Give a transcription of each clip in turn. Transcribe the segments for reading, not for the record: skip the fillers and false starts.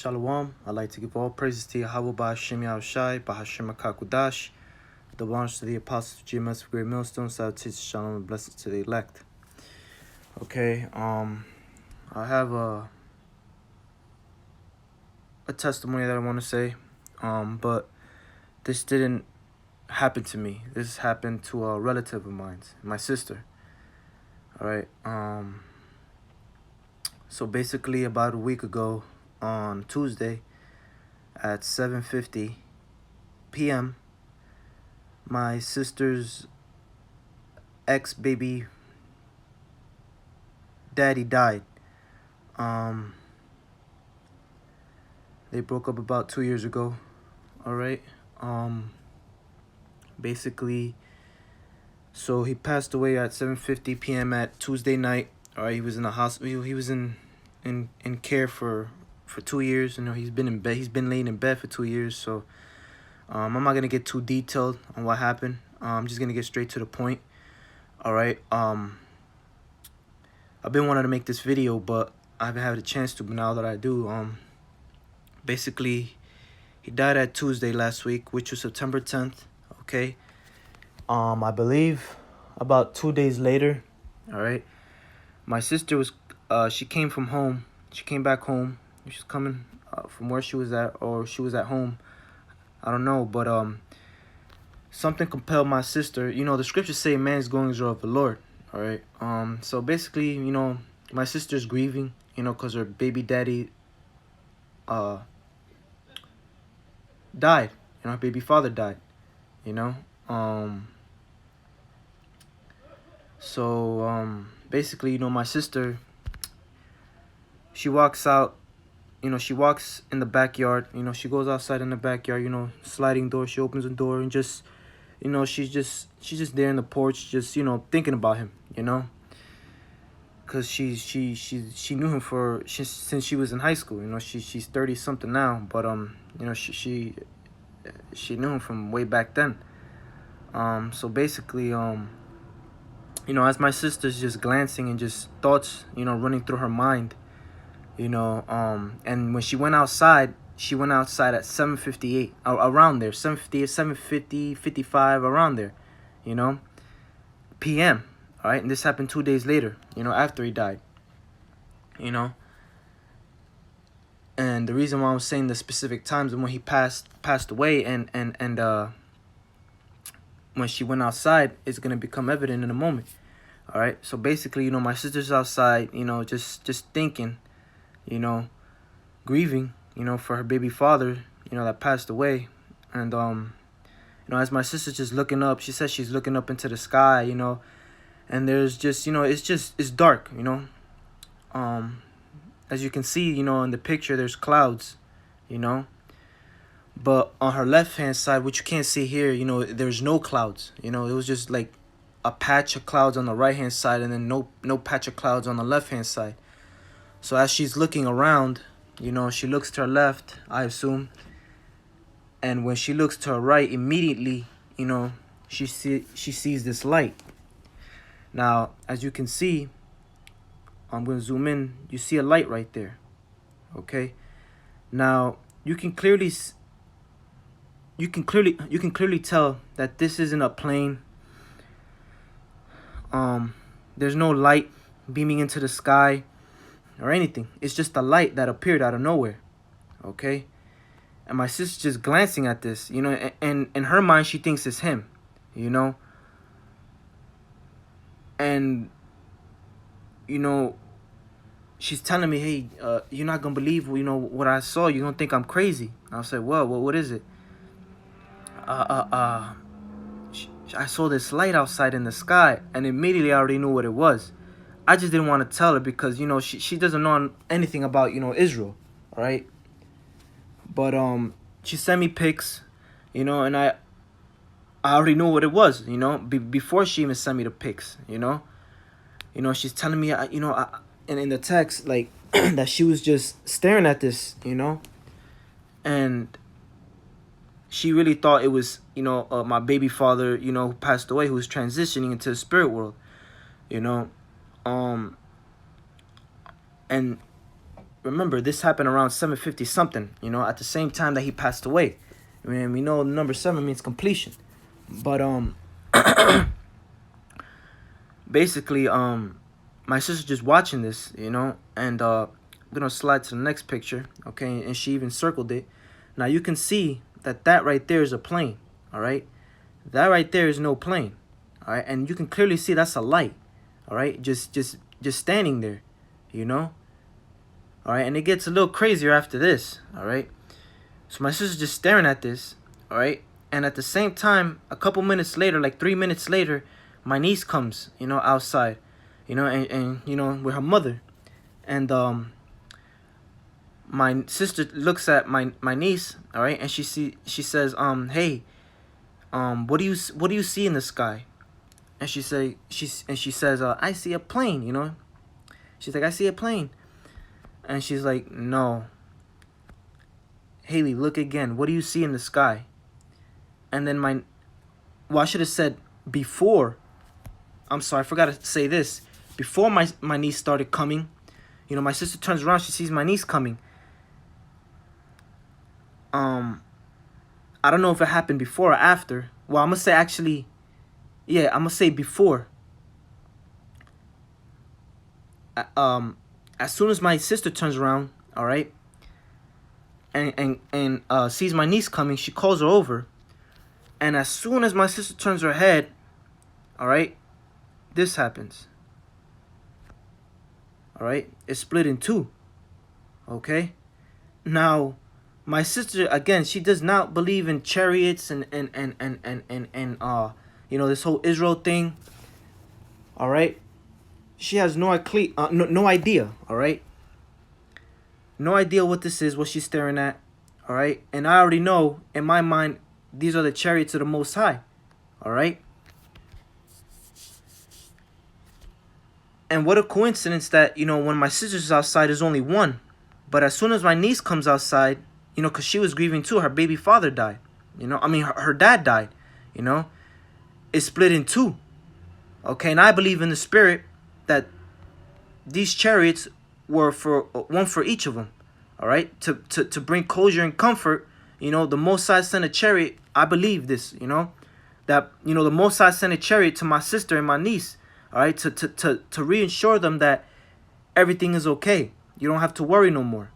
Shalom. I'd like to give all praises to Yahweh Ba'Hashem Yahushai, Ba'Hashem HaKakudash, the belongs to the apostles of GMS, Great Millstone, salutations, shalom, and blessings to the elect. Okay, I have a testimony that I want to say, but this didn't happen to me. This happened to a relative of mine, my sister. All right, so basically about a week ago, on Tuesday at 7:50 p.m., my sister's ex-baby daddy died. They broke up about 2 years ago. All right. Basically, so he passed away at 7:50 p.m. at Tuesday night. All right, he was in the hospital. He was in care for 2 years. You know, he's been in bed. He's been laying in bed for 2 years. So I'm not gonna get too detailed on what happened. I'm just gonna get straight to the point. All right. I've been wanting to make this video, but I haven't had a chance to. But now that I do, basically, he died at Tuesday last week, which was September 10th. Okay. I believe about 2 days later. All right. My sister was. She came from home. She came back home. She's coming from where she was at, or she was at home. I don't know, but something compelled my sister. You know, the scriptures say man's goings are of the Lord. All right. So basically, you know, my sister's grieving, you know, because her baby daddy died. You know, her baby father died. You know. So basically, you know, my sister, she walks out. You know, she walks in the backyard. You know, she goes outside in the backyard. You know, sliding door. She opens the door and just, you know, she's just there in the porch, just, you know, thinking about him. You know, because she knew him since she was in high school. You know, she's 30 something now, but you know, she knew him from way back then. So basically, you know, as my sister's just glancing and just thoughts, you know, running through her mind. You know, and when she went outside at 7:58, around there, 7:58, 7:50, 55, around there, you know, p.m. All right, and this happened 2 days later, you know, after he died, you know. And the reason why I was saying the specific times and when he passed away and when she went outside is gonna become evident in a moment. All right, so basically, you know, my sister's outside, you know, just thinking, you know, grieving, you know, for her baby father, you know, that passed away. And you know, as my sister's just looking up, she says she's looking up into the sky, you know, and there's just, you know, it's dark, you know. As you can see, you know, in the picture, there's clouds, you know, but on her left hand side, which you can't see here, you know, there's no clouds. You know, it was just like a patch of clouds on the right hand side and then no patch of clouds on the left hand side. So as she's looking around, you know, she looks to her left, I assume. And when she looks to her right, immediately, you know, she sees this light. Now, as you can see, I'm going to zoom in. You see a light right there. Okay? Now, you can clearly tell that this isn't a plane. There's no light beaming into the sky or anything. It's just a light that appeared out of nowhere. Okay? And my sister's just glancing at this, you know, and in her mind she thinks it's him, you know. And you know, she's telling me, hey, you're not gonna believe, you know, what I saw. You're gonna think I'm crazy. And I said, well, what is it? I saw this light outside in the sky, and immediately I already knew what it was. I just didn't want to tell her because, you know, she doesn't know anything about, you know, Israel, all right? But she sent me pics, you know, and I already knew what it was, you know, before she even sent me the pics, you know. You know, she's telling me, you know, and in the text, like, that she was just staring at this, you know, and she really thought it was, you know, my baby father, you know, who passed away, who was transitioning into the spirit world, you know. And remember, this happened around 750 something, you know, at the same time that he passed away. I mean, we know number 7 means completion. But basically, my sister just watching this, you know, and I'm gonna slide to the next picture, okay, and she even circled it. Now you can see that right there is a plane, all right. That right there is no plane, all right, and you can clearly see that's a light, all right, just standing there, you know, all right. And it gets a little crazier after this, all right. So my sister's just staring at this, all right, and at the same time, a couple minutes later, like 3 minutes later, my niece comes, you know, outside, you know, and you know, with her mother, and my sister looks at my niece, all right, and she says, hey, what do you see in the sky? And she says, I see a plane, you know. She's like, I see a plane. And she's like, no, Haley, look again. What do you see in the sky? And then well, I should have said before. I'm sorry, I forgot to say this. Before my niece started coming, you know, my sister turns around, she sees my niece coming. I don't know if it happened before or after. Well, I'm gonna say actually, yeah, I'm gonna say before. As soon as my sister turns around, all right, and sees my niece coming, she calls her over, and as soon as my sister turns her head, all right, this happens. All right, it's split in two. Okay, now my sister, again, she does not believe in chariots and you know, this whole Israel thing. All right, she has no idea. All right, no idea what this is, what she's staring at. All right, and I already know in my mind these are the chariots of the Most High. All right. And what a coincidence that, you know, when my sister's outside, there's only one. But as soon as my niece comes outside, you know, because she was grieving too, her baby father died. You know, I mean, her dad died, you know. It's split in two. Okay, and I believe in the spirit that these chariots were for one for each of them. All right, to bring closure and comfort, you know, the Most High sent a chariot. I believe this, you know, that, you know, the Most High sent a chariot to my sister and my niece. All right, to reassure them that everything is okay. You don't have to worry no more.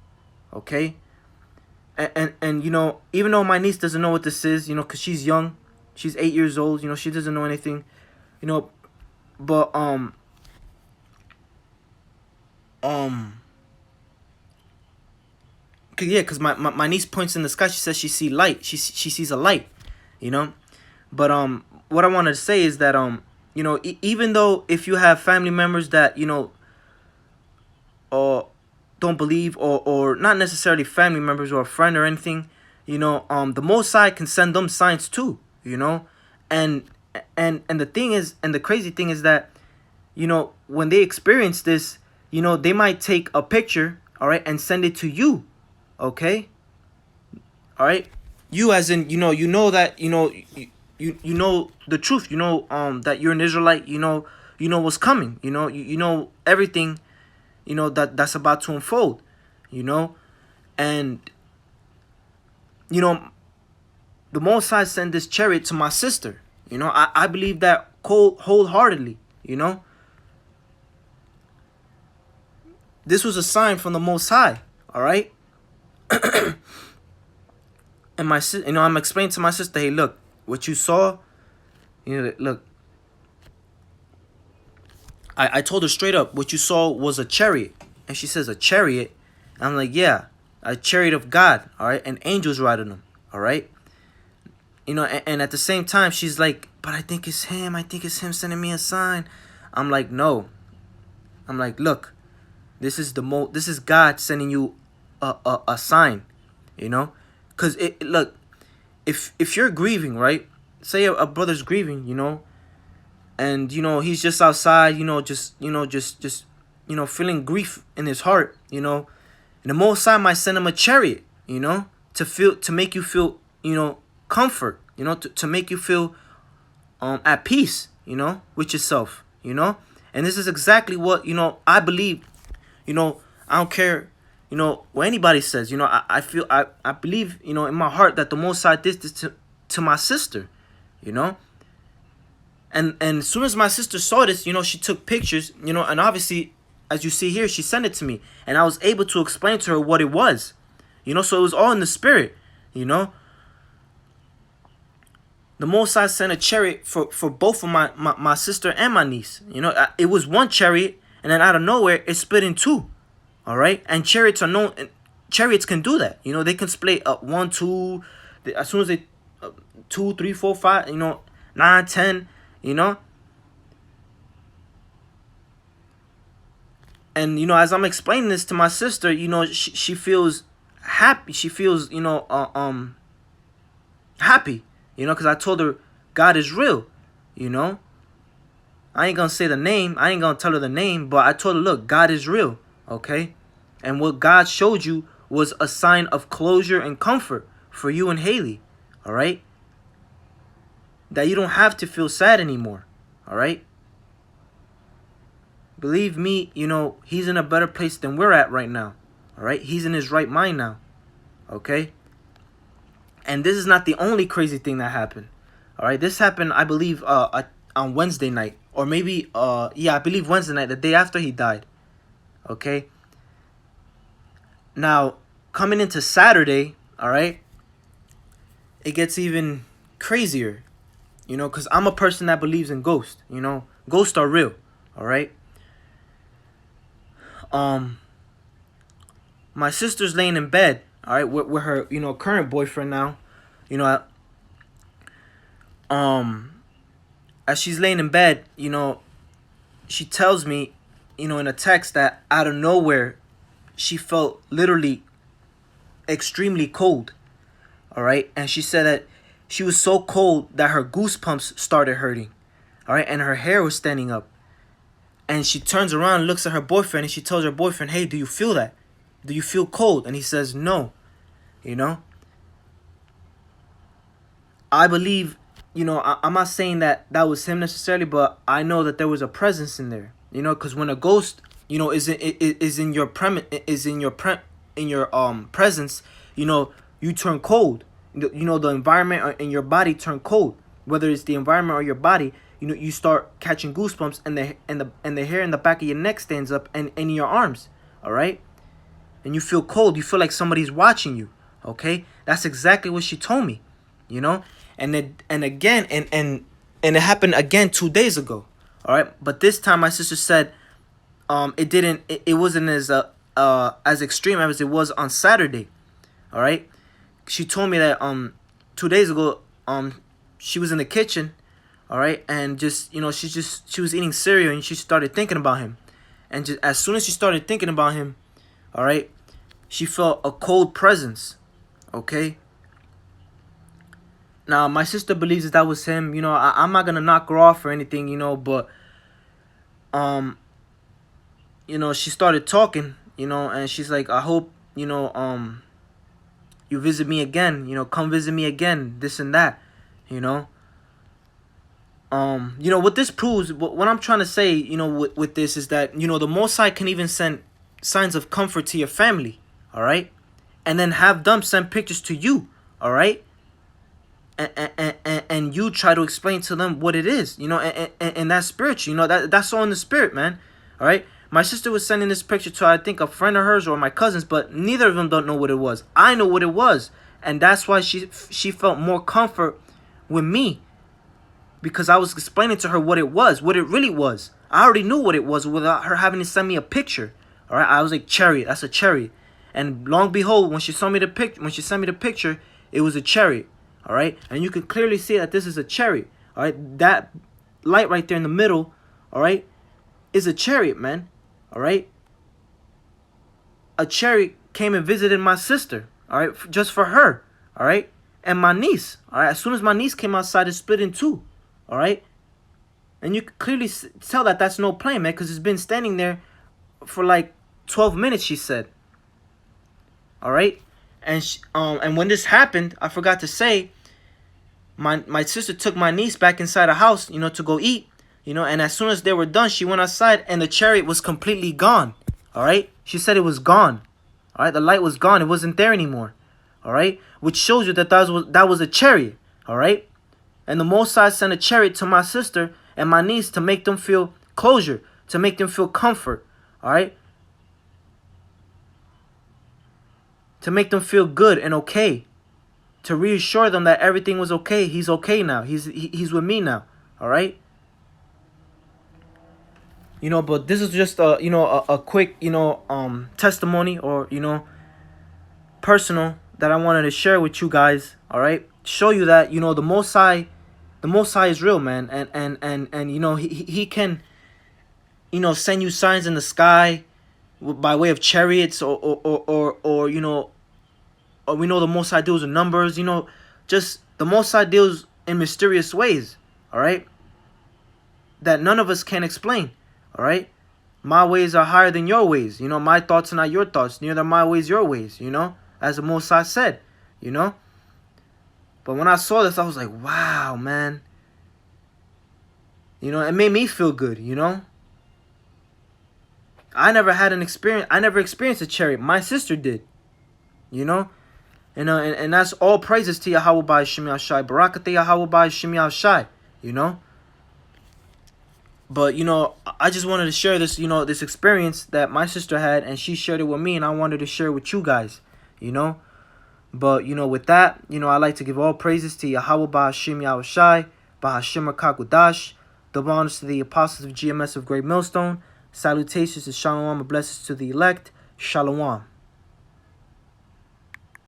Okay? And you know, even though my niece doesn't know what this is, you know, because she's young. She's 8 years old, you know, she doesn't know anything. You know, but because my niece points in the sky. She says she sees light. She sees a light, you know. But what I wanted to say is that you know, even though if you have family members that, you know, don't believe, or not necessarily family members or a friend or anything, you know, the Most High can send them signs too, you know. And the thing is, and the crazy thing is that, you know, when they experience this, you know, they might take a picture, all right, and send it to you, okay? All right? You as in, you know that, you know, you know the truth, you know, that you're an Israelite, you know what's coming, you know everything, you know, that's about to unfold, you know. And you know, the Most High sent this chariot to my sister, you know. I believe that wholeheartedly, you know. This was a sign from the Most High, all right. And you know, I'm explaining to my sister, hey, look, what you saw, you know, look, I told her straight up, what you saw was a chariot. And she says, a chariot? And I'm like, yeah, a chariot of God, all right? And angels riding them, all right? You know, and at the same time, she's like, but I think it's him. I think it's him sending me a sign. I'm like, no. I'm like, look, this is God sending you a sign, you know? Because, look, if you're grieving, right? Say a brother's grieving, you know, and, you know, he's just outside, you know, just feeling grief in his heart, you know, and the Most High might send him a chariot, you know, to make you feel, you know, comfort, you know, to make you feel at peace, you know, with yourself, you know. And this is exactly what, you know, I believe, you know. I don't care, what anybody says. I feel, I believe, in my heart that the Most High did this to my sister, you know. And as soon as my sister saw this, she took pictures, and obviously, as you see here, she sent it to me, and I was able to explain to her what it was, so it was all in the spirit, The Most High sent a chariot for both of my sister and my niece. It was one chariot, and then out of nowhere, it split in two. All right, and chariots are known. Chariots can do that. They can split up 1, 2. As soon as they 2, 3, 4, 5. 9, 10. And as I'm explaining this to my sister, she feels happy. She feels happy. Because I told her God is real. I ain't gonna say the name. I ain't gonna tell her the name, but I told her, look, God is real. Okay, and what God showed you was a sign of closure and comfort for you and Haley. All right, that you don't have to feel sad anymore. All right, believe me, he's in a better place than we're at right now. All right, he's in his right mind now. Okay, and this is not the only crazy thing that happened. All right, this happened, I believe, on Wednesday night, or maybe, I believe Wednesday night, the day after he died. Okay. Now, coming into Saturday, all right, it gets even crazier, because I'm a person that believes in ghosts, Ghosts are real, all right? My sister's laying in bed, all right, with her, current boyfriend now, as she's laying in bed, she tells me, in a text that out of nowhere, she felt literally extremely cold. All right. And she said that she was so cold that her goosebumps started hurting. All right. And her hair was standing up. And she turns around and looks at her boyfriend, and she tells her boyfriend, hey, do you feel that? Do you feel cold? And he says, no. I believe, I'm not saying that was him necessarily, but I know that there was a presence in there. Because when a ghost, is in your presence, you turn cold. The environment in your body turn cold. Whether it's the environment or your body, you start catching goosebumps, and the hair in the back of your neck stands up, and in your arms. All right, and you feel cold. You feel like somebody's watching you. Okay, that's exactly what she told me. And it happened again 2 days ago. All right, but this time my sister said, it wasn't as extreme as it was on Saturday. All right, she told me that 2 days ago she was in the kitchen, all right, and just she was eating cereal, and she started thinking about him, and just as soon as she started thinking about him, all right, she felt a cold presence. Okay. Now, my sister believes that was him. I'm not gonna knock her off or anything, but she started talking, and she's like, I hope, you visit me again, come visit me again, this and that, what this proves, what I'm trying to say, with this is that, the Most High can even send signs of comfort to your family, all right, and then have them send pictures to you, all right. And you try to explain to them what it is, and that's spiritual, that's all in the spirit, man. All right. My sister was sending this picture to, I think, a friend of hers or my cousins, but neither of them don't know what it was. I know what it was, and that's why she felt more comfort with me, because I was explaining to her what it was, what it really was. I already knew what it was without her having to send me a picture. All right. I was like, chariot. That's a chariot. And long behold, when she sent me the picture, it was a chariot. All right, and you can clearly see that this is a chariot. All right, that light right there in the middle, all right, is a chariot, man. All right, a chariot came and visited my sister. All right, just for her. All right, and my niece. All right, as soon as my niece came outside, it split in two. All right, and you can clearly tell that that's no plane, man, because it's been standing there for like 12 minutes. She said. All right, and when this happened, I forgot to say. My sister took my niece back inside the house, to go eat, and as soon as they were done, she went outside, and the chariot was completely gone. All right, she said it was gone. All right, the light was gone. It wasn't there anymore. All right, which shows you that that was a chariot. All right, and the Most High sent a chariot to my sister and my niece to make them feel closure, to make them feel comfort. All right, to make them feel good and okay, to reassure them that everything was okay. He's okay now. He's with me now. All right. You know, but this is just a quick testimony, or personal, that I wanted to share with you guys. All right, show you that the Most High, is real, man, and he can send you signs in the sky by way of chariots, or we know the Most High deals with numbers. Just the Most High deals in mysterious ways. All right, that none of us can explain. All right, my ways are higher than your ways. My thoughts are not your thoughts. Neither are my ways your ways. As the Most High said. But when I saw this, I was like, wow, man. It made me feel good. I never had an experience. I never experienced a chariot. My sister did. And that's all praises to Yahweh by Shemi Al-Shai. Barakateh Yahweh by Shemi Al-Shai. But I just wanted to share this, this experience that my sister had, and she shared it with me, and I wanted to share it with you guys. But with that, I like to give all praises to Yahweh Ba'Hashem Yahushai, Ba'Hashem Rakakudash, double honors to the apostles of GMS of Great Millstone, salutations to Shalom and blessings to the elect. Shalom.